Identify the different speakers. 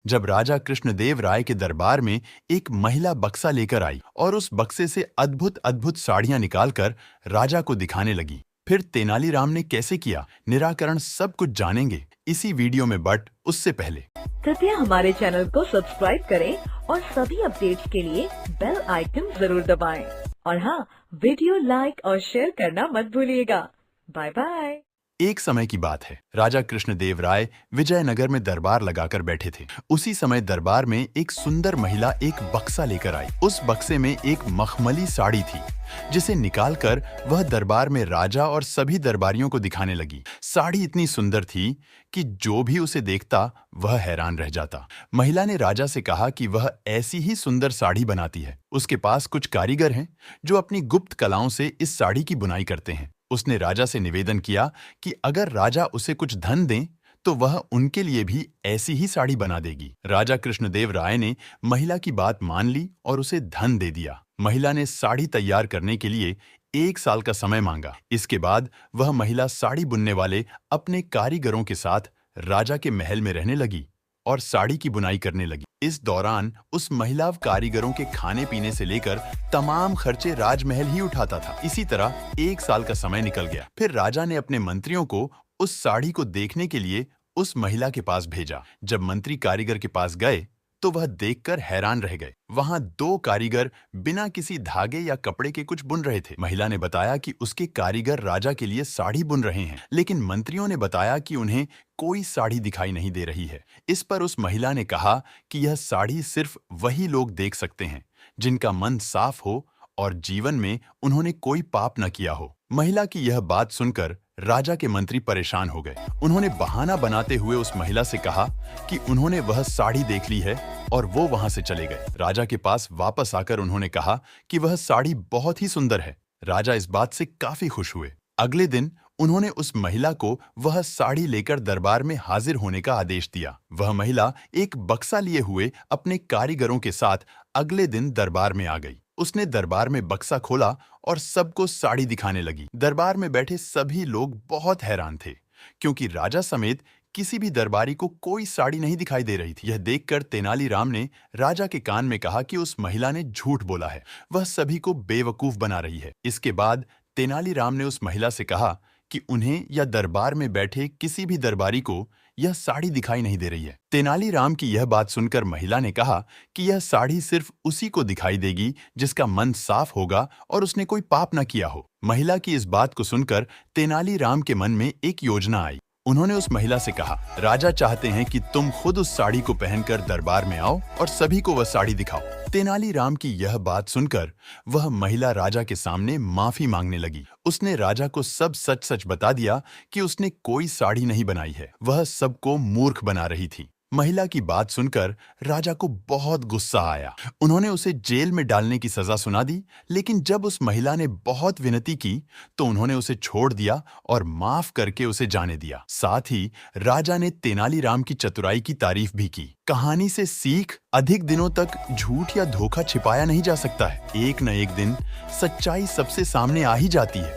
Speaker 1: जब राजा कृष्णदेव राय के दरबार में एक महिला बक्सा लेकर आई और उस बक्से से अद्भुत अद्भुत साड़ियां निकालकर राजा को दिखाने लगी। फिर तेनालीराम ने कैसे किया, निराकरण सब कुछ जानेंगे इसी वीडियो में। बट उससे पहले
Speaker 2: कृपया हमारे चैनल को सब्सक्राइब करें और सभी अपडेट्स के लिए बेल आइकन जरूर दबाएं। और हाँ, वीडियो लाइक और शेयर करना मत भूलिएगा। Bye bye.
Speaker 1: एक समय की बात है, राजा कृष्णदेव राय विजयनगर में दरबार लगाकर बैठे थे। उसी समय दरबार में एक सुंदर महिला एक बक्सा लेकर आई। उस बक्से में एक मखमली साड़ी थी, जिसे निकालकर वह दरबार में राजा और सभी दरबारियों को दिखाने लगी। साड़ी इतनी सुंदर थी कि जो भी उसे देखता वह हैरान रह जाता। महिला ने राजा से कहा कि वह ऐसी ही सुंदर साड़ी बनाती है। उसके पास कुछ कारीगर हैं जो अपनी गुप्त कलाओं से इस साड़ी की बुनाई करते हैं। उसने राजा से निवेदन किया कि अगर राजा उसे कुछ धन दें तो वह उनके लिए भी ऐसी ही साड़ी बना देगी। राजा कृष्णदेव राय ने महिला की बात मान ली और उसे धन दे दिया। महिला ने साड़ी तैयार करने के लिए 1 साल का समय मांगा। इसके बाद वह महिला साड़ी बुनने वाले अपने कारीगरों के साथ राजा के महल में रहने लगी और साड़ी की बुनाई करने लगी। इस दौरान उस महिला कारीगरों के खाने पीने से लेकर तमाम खर्चे राजमहल ही उठाता था। इसी तरह 1 साल का समय निकल गया। फिर राजा ने अपने मंत्रियों को उस साड़ी को देखने के लिए उस महिला के पास भेजा। जब मंत्री कारीगर के पास गए तो वह देखकर हैरान रह गए। वहां 2 कारीगर बिना किसी धागे या कपड़े के कुछ बुन रहे थे। महिला ने बताया कि उसके कारीगर राजा के लिए साड़ी बुन रहे हैं, लेकिन मंत्रियों ने बताया कि उन्हें कोई साड़ी दिखाई नहीं दे रही है। इस पर उस महिला ने कहा कि यह साड़ी सिर्फ वही लोग देख सकते हैं जिनका मन साफ हो और जीवन में उन्होंने कोई पाप न किया हो। महिला की यह बात सुनकर राजा के मंत्री परेशान हो गए। उन्होंने बहाना बनाते हुए उस महिला से कहा कि उन्होंने वह साड़ी देख ली है और वो वहां से चले गए। राजा के पास वापस आकर उन्होंने कहा कि वह साड़ी बहुत ही सुंदर है। राजा इस बात से काफी खुश हुए। अगले दिन उन्होंने उस महिला को वह साड़ी लेकर दरबार में हाजिर होने का आदेश दिया। वह महिला एक बक्सा लिए हुए अपने कारीगरों के साथ अगले दिन दरबार में आ गई। उसने दरबार में बक्सा खोला और सबको साड़ी दिखाने लगी। दरबार में बैठे सभी लोग बहुत हैरान थे, क्योंकि राजा समेत किसी भी दरबारी को कोई साड़ी नहीं दिखाई दे रही थी। यह देखकर तेनालीराम ने राजा के कान में कहा कि उस महिला ने झूठ बोला है, वह सभी को बेवकूफ बना रही है। इसके बाद तेनालीराम ने उस महिला से कहा कि उन्हें या दरबार में बैठे किसी भी दरबारी को यह साड़ी दिखाई नहीं दे रही है। तेनालीराम की यह बात सुनकर महिला ने कहा कि यह साड़ी सिर्फ उसी को दिखाई देगी जिसका मन साफ होगा और उसने कोई पाप न किया हो। महिला की इस बात को सुनकर तेनालीराम के मन में एक योजना आई। उन्होंने उस महिला से कहा, राजा चाहते हैं कि तुम खुद उस साड़ी को पहनकर दरबार में आओ और सभी को वह साड़ी दिखाओ। तेनालीराम की यह बात सुनकर वह महिला राजा के सामने माफी मांगने लगी। उसने राजा को सब सच सच बता दिया कि उसने कोई साड़ी नहीं बनाई है, वह सबको मूर्ख बना रही थी। महिला की बात सुनकर राजा को बहुत गुस्सा आया। उन्होंने उसे जेल में डालने की सजा सुना दी, लेकिन जब उस महिला ने बहुत विनती की तो उन्होंने उसे छोड़ दिया और माफ करके उसे जाने दिया। साथ ही राजा ने तेनालीराम की चतुराई की तारीफ भी की। कहानी से सीख, अधिक दिनों तक झूठ या धोखा छिपाया नहीं जा सकता है। एक न एक दिन सच्चाई सबसे सामने आ ही जाती है।